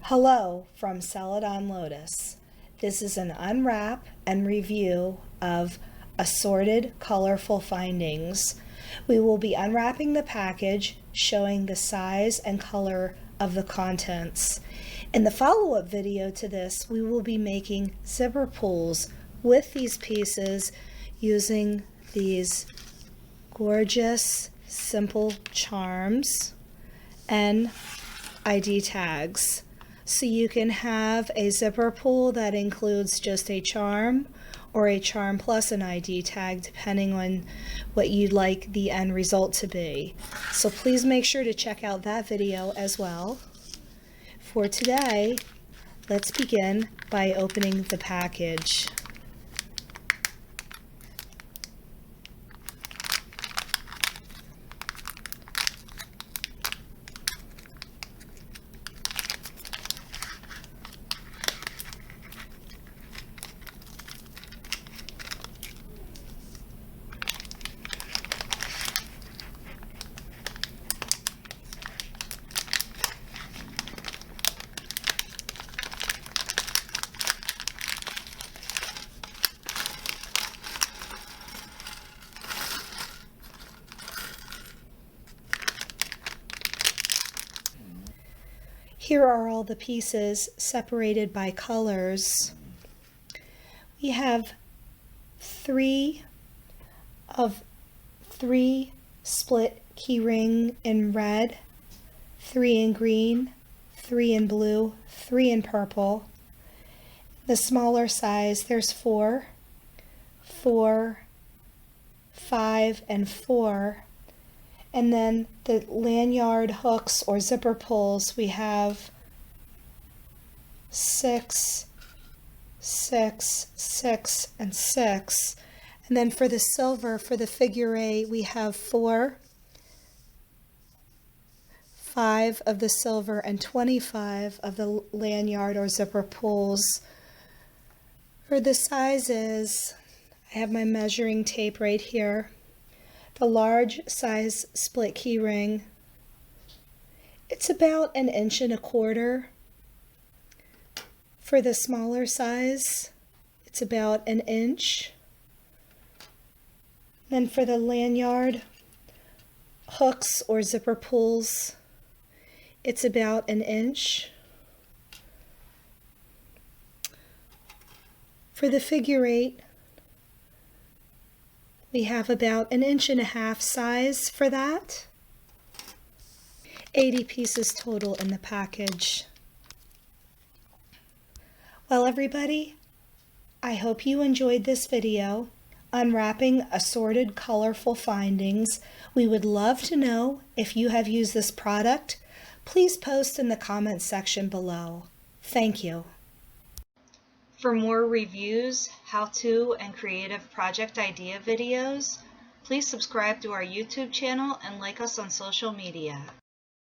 Hello from Salad on Lotus. This is an unwrap and review of Assorted Colorful Findings. We will be unwrapping the package, showing the size and color of the contents. In the follow-up video to this, we will be making zipper pulls with these pieces using these gorgeous, simple charms and ID tags. So you can have a zipper pull that includes just a charm or a charm plus an ID tag, depending on what you'd like the end result to be. So please make sure to check out that video as well. For today, let's begin by opening the package. Here are all the pieces separated by colors. We have three split keyring in red, 3 in green, 3 in blue, 3 in purple. The smaller size, there's 4, 4, 5, and 4. And then the lanyard hooks or zipper pulls, we have 6, 6, 6, and 6. And then for the silver, for the figure 8, we have 4, 5 of the silver, and 25 of the lanyard or zipper pulls. For the sizes, I have my measuring tape right here. The large size split key ring, it's about 1 1/4 inches. For the smaller size, it's about 1 inch. Then for the lanyard hooks or zipper pulls, it's about 1 inch. For the figure 8, we have about 1.5 inches size for that. 80 pieces total in the package. Well, everybody, I hope you enjoyed this video unwrapping Assorted Colorful Findings. We would love to know if you have used this product. Please post in the comments section below. Thank you. For more reviews, how-to, and creative project idea videos, please subscribe to our YouTube channel and like us on social media.